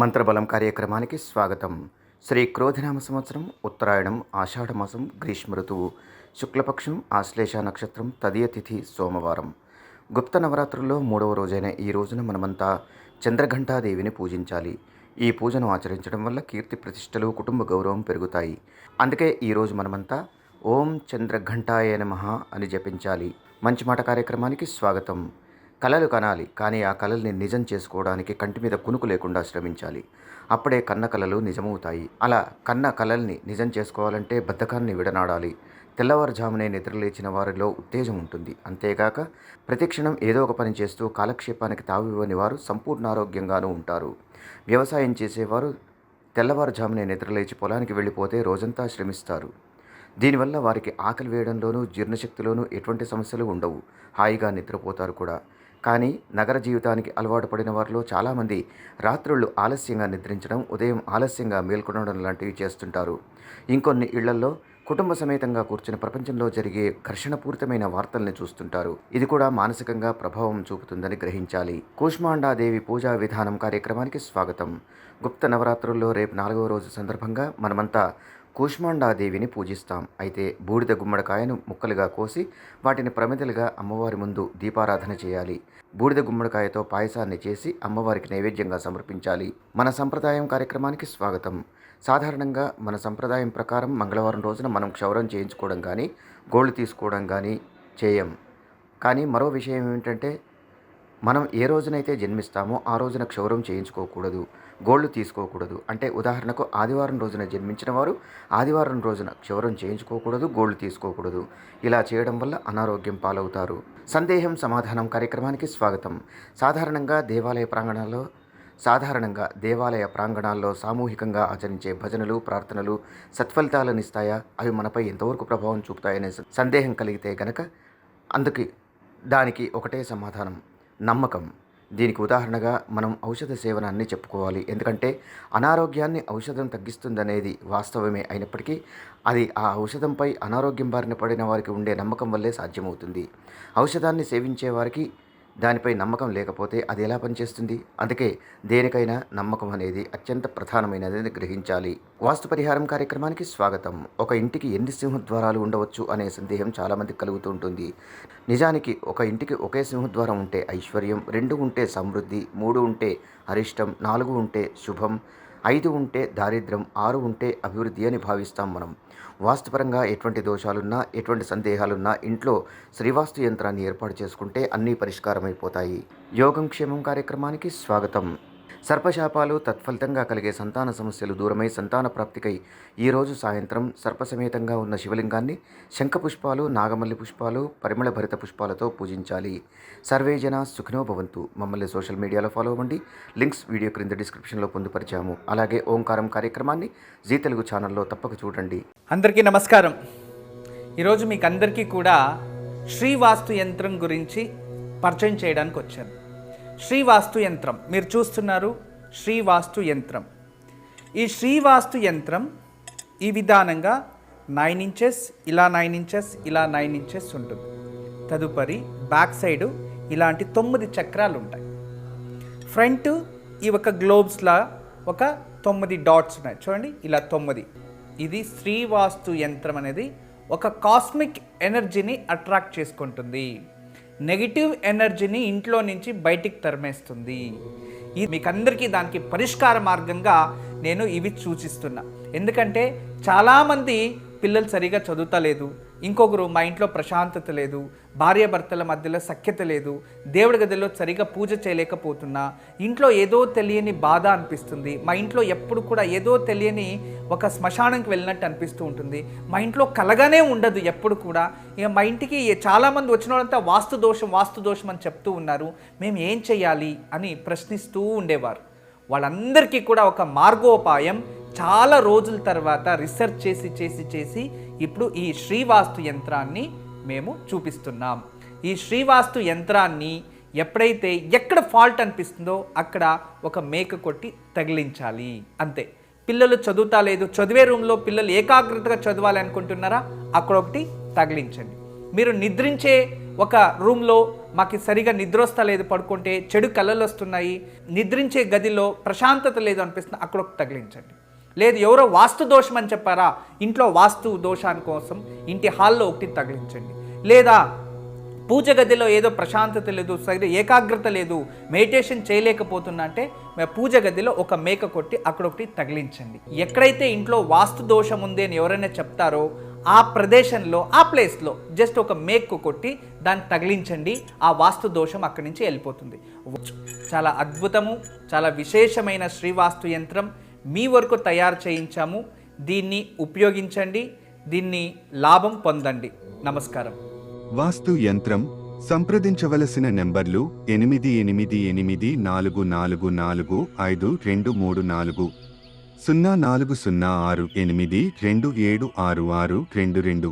మంత్రబలం కార్యక్రమానికి స్వాగతం. శ్రీ క్రోధినామ సంవత్సరం, ఉత్తరాయణం, ఆషాఢమాసం, గ్రీష్మ ఋతువు, శుక్లపక్షం, ఆశ్లేష నక్షత్రం, తదియ తిథి సోమవారం. గుప్త నవరాత్రుల్లో 3వ రోజైన ఈ రోజున మనమంతా చంద్రఘంటాదేవిని పూజించాలి. ఈ పూజను ఆచరించడం వల్ల కీర్తి ప్రతిష్టలు, కుటుంబ గౌరవం పెరుగుతాయి. అందుకే ఈరోజు మనమంతా ఓం చంద్రఘంటాయ నమః అని జపించాలి. మంచి మాట కార్యక్రమానికి స్వాగతం. కలలు కనాలి, కానీ ఆ కలల్ని నిజం చేసుకోవడానికి కంటి మీద కునుకు లేకుండా శ్రమించాలి. అప్పుడే కన్న కలలు నిజమవుతాయి. అలా కన్న కలల్ని నిజం చేసుకోవాలంటే బద్ధకాన్ని విడనాడాలి. తెల్లవారుజామునే నిద్రలేచిన వారిలో ఉత్తేజం ఉంటుంది. అంతేగాక ప్రతిక్షణం ఏదో ఒక పని చేస్తూ కాలక్షేపానికి తావివ్వని వారు సంపూర్ణ ఆరోగ్యంగానూ ఉంటారు. వ్యవసాయం చేసేవారు తెల్లవారుజామునే నిద్రలేచి పొలానికి వెళ్ళిపోతే రోజంతా శ్రమిస్తారు. దీనివల్ల వారికి ఆకలి వేయడంలోనూ జీర్ణశక్తిలోనూ ఎటువంటి సమస్యలు ఉండవు. హాయిగా నిద్రపోతారు కూడా. కానీ నగర జీవితానికి అలవాటు పడిన వారిలో చాలామంది రాత్రుళ్ళు ఆలస్యంగా నిద్రించడం, ఉదయం ఆలస్యంగా మేల్కొనడం లాంటివి చేస్తుంటారు. ఇంకొన్ని ఇళ్లల్లో కుటుంబ సమేతంగా కూర్చుని ప్రపంచంలో జరిగే ఘర్షణపూరితమైన వార్తల్ని చూస్తుంటారు. ఇది కూడా మానసికంగా ప్రభావం చూపుతుందని గ్రహించాలి. కూష్మాండాదేవి పూజా విధానం కార్యక్రమానికి స్వాగతం. గుప్త నవరాత్రుల్లో రేపు 4వ రోజు సందర్భంగా మనమంతా కూష్మాండాదేవిని పూజిస్తాం. అయితే బూడిద గుమ్మడికాయను ముక్కలుగా కోసి వాటిని ప్రమిదలుగా అమ్మవారి ముందు దీపారాధన చేయాలి. బూడిద గుమ్మడికాయతో పాయసాన్ని చేసి అమ్మవారికి నైవేద్యంగా సమర్పించాలి. మన సంప్రదాయం కార్యక్రమానికి స్వాగతం. సాధారణంగా మన సంప్రదాయం ప్రకారం మంగళవారం రోజున మనం క్షౌరం చేయించుకోవడం కానీ, గోళ్ళు తీసుకోవడం కానీ చేయం. కానీ మరో విషయం ఏమిటంటే, మనం ఏ రోజునైతే జన్మిస్తామో ఆ రోజున క్షౌరం చేయించుకోకూడదు, గోళ్ళు తీసుకోకూడదు. అంటే ఉదాహరణకు ఆదివారం రోజున జన్మించిన వారు ఆదివారం రోజున క్షౌరం చేయించుకోకూడదు, గోళ్ళు తీసుకోకూడదు. ఇలా చేయడం వల్ల అనారోగ్యం పాలవుతారు. సందేహం సమాధానం కార్యక్రమానికి స్వాగతం. సాధారణంగా దేవాలయ ప్రాంగణాల్లో సామూహికంగా ఆచరించే భజనలు, ప్రార్థనలు సత్ఫలితాలనిస్తాయా? అవి మనపై ఎంతవరకు ప్రభావం చూపుతాయనే సందేహం కలిగితే గనక దానికి ఒకటే సమాధానం: నమ్మకం. దీనికి ఉదాహరణగా మనం ఔషధ సేవనాన్ని చెప్పుకోవాలి. ఎందుకంటే అనారోగ్యాన్ని ఔషధం తగ్గిస్తుందనేది వాస్తవమే అయినప్పటికీ అది ఆ ఔషధంపై అనారోగ్యం బారిన పడిన వారికి ఉండే నమ్మకం వల్లే సాధ్యమవుతుంది. ఔషధాన్ని సేవించే వారికి దానిపై నమ్మకం లేకపోతే అది ఎలా పనిచేస్తుంది? అందుకే దేనికైనా నమ్మకం అనేది అత్యంత ప్రధానమైనదని గ్రహించాలి. వాస్తు పరిహారం కార్యక్రమానికి స్వాగతం. ఒక ఇంటికి ఎన్ని సింహద్వారాలు ఉండవచ్చు అనే సందేహం చాలామందికి కలుగుతూ ఉంటుంది. నిజానికి ఒక ఇంటికి ఒకే సింహద్వారం ఉంటే ఐశ్వర్యం, 2 ఉంటే సమృద్ధి, 3 ఉంటే అరిష్టం, 4 ఉంటే శుభం, 5 ఉంటే దారిద్ర్యం, 6 ఉంటే అభివృద్ధి అని భావిస్తాం మనం. వాస్తుపరంగా ఎటువంటి దోషాలున్నా, ఎటువంటి సందేహాలున్నా ఇంట్లో శ్రీవాస్తు యంత్రాన్ని ఏర్పాటు చేసుకుంటే అన్నీ పరిష్కారమైపోతాయి. యోగం క్షేమం కార్యక్రమానికి స్వాగతం. సర్పశాపాలు, తత్ఫలితంగా కలిగే సంతాన సమస్యలు దూరమై సంతాన ప్రాప్తికై ఈరోజు సాయంత్రం సర్పసమేతంగా ఉన్న శివలింగాన్ని శంఖపుష్పాలు, నాగమల్లి పుష్పాలు, పరిమళ భరిత పుష్పాలతో పూజించాలి. సర్వే జన సుఖినో భవంతు. మమ్మల్ని సోషల్ మీడియాలో ఫాలో అవ్వండి. లింక్స్ వీడియో క్రింద డిస్క్రిప్షన్లో పొందుపరిచాము. అలాగే ఓంకారం కార్యక్రమాన్ని జీ తెలుగు ఛానల్లో తప్పక చూడండి. అందరికీ నమస్కారం. ఈరోజు మీకు అందరికీ కూడా శ్రీవాస్తు యంత్రం గురించి పరిచయం చేయడానికి వచ్చాను. శ్రీవాస్తు యంత్రం మీరు చూస్తున్నారు. శ్రీవాస్తు యంత్రం. ఈ శ్రీవాస్తు యంత్రం ఈ విధానంగా 9 ఇంచెస్, ఇలా 9 ఇంచెస్, ఇలా 9 ఇంచెస్ ఉంటుంది. తదుపరి బ్యాక్ సైడు ఇలాంటి 9 చక్రాలు ఉంటాయి. ఫ్రంట్ ఈ ఒక గ్లోబ్స్లా ఒక 9 డాట్స్ ఉన్నాయి చూడండి, ఇలా 9. ఇది శ్రీవాస్తు యంత్రం అనేది ఒక కాస్మిక్ ఎనర్జీని అట్రాక్ట్ చేసుకుంటుంది. నెగిటివ్ ఎనర్జీని ఇంట్లో నుంచి బయటికి తరిమేస్తుంది. ఇది మీకు అందరికీ దానికి పరిష్కార మార్గంగా నేను ఇవి సూచిస్తున్నా. ఎందుకంటే చాలామంది పిల్లలు సరిగా చదువుతలేదు, ఇంకొకరు మా ఇంట్లో ప్రశాంతత లేదు, భార్యాభర్తల మధ్యలో సఖ్యత లేదు, దేవుడి గదిలో సరిగా పూజ చేయలేకపోతున్నా, ఇంట్లో ఏదో తెలియని బాధ అనిపిస్తుంది, మా ఇంట్లో ఎప్పుడు కూడా ఏదో తెలియని ఒక శ్మశానంకి వెళ్ళినట్టు అనిపిస్తూ ఉంటుంది, మా ఇంట్లో కలగానే ఉండదు ఎప్పుడు కూడా. ఇక మా ఇంటికి చాలామంది వచ్చిన వాళ్ళంతా వాస్తు దోషం అని చెప్తూ ఉన్నారు, మేము ఏం చేయాలి అని ప్రశ్నిస్తూ ఉండేవారు. వాళ్ళందరికీ కూడా ఒక మార్గోపాయం చాలా రోజుల తర్వాత రీసెర్చ్ చేసి ఇప్పుడు ఈ శ్రీవాస్తు యంత్రాన్ని మేము చూపిస్తున్నాం. ఈ శ్రీవాస్తు యంత్రాన్ని ఎప్పుడైతే ఎక్కడ ఫాల్ట్ అనిపిస్తుందో అక్కడ ఒక మేక కొట్టి తగిలించాలి, అంతే. పిల్లలు చదువుతా లేదు, చదివే రూమ్లో పిల్లలు ఏకాగ్రతగా చదవాలి అనుకుంటున్నారా, అక్కడ ఒకటి తగిలించండి. మీరు నిద్రించే ఒక రూమ్లో మాకు సరిగా నిద్ర వస్తలేదు, పడుకుంటే చెడు కళలు వస్తున్నాయి, నిద్రించే గదిలో ప్రశాంతత లేదు అనిపిస్తుంది, అక్కడ ఒకటి తగిలించండి. లేదు ఎవరో వాస్తు దోషం అని చెప్పారా, ఇంట్లో వాస్తు దోషాని కోసం ఇంటి హాల్లో ఒకటి తగిలించండి. లేదా పూజ గదిలో ఏదో ప్రశాంతత లేదు, సరిగ్గా ఏకాగ్రత లేదు, మెడిటేషన్ చేయలేకపోతున్నా అంటే పూజ గదిలో ఒక మేక కొట్టి అక్కడ ఒకటి తగిలించండి. ఎక్కడైతే ఇంట్లో వాస్తు దోషం ఉంది అని ఎవరైనా చెప్తారో ఆ ప్రదేశంలో, ఆ ప్లేస్లో జస్ట్ ఒక మేకు కొట్టి దాన్ని తగిలించండి. ఆ వాస్తు దోషం అక్కడి నుంచి వెళ్ళిపోతుంది. చాలా అద్భుతము, చాలా విశేషమైన శ్రీవాస్తు యంత్రం మీ వరకు తయారు చేయించాము. దీన్ని ఉపయోగించండి, దీన్ని లాభం పొందండి. నమస్కారం. వాస్తు యంత్రం సంప్రదించవలసిన నెంబర్లు 8844452344 040682766622.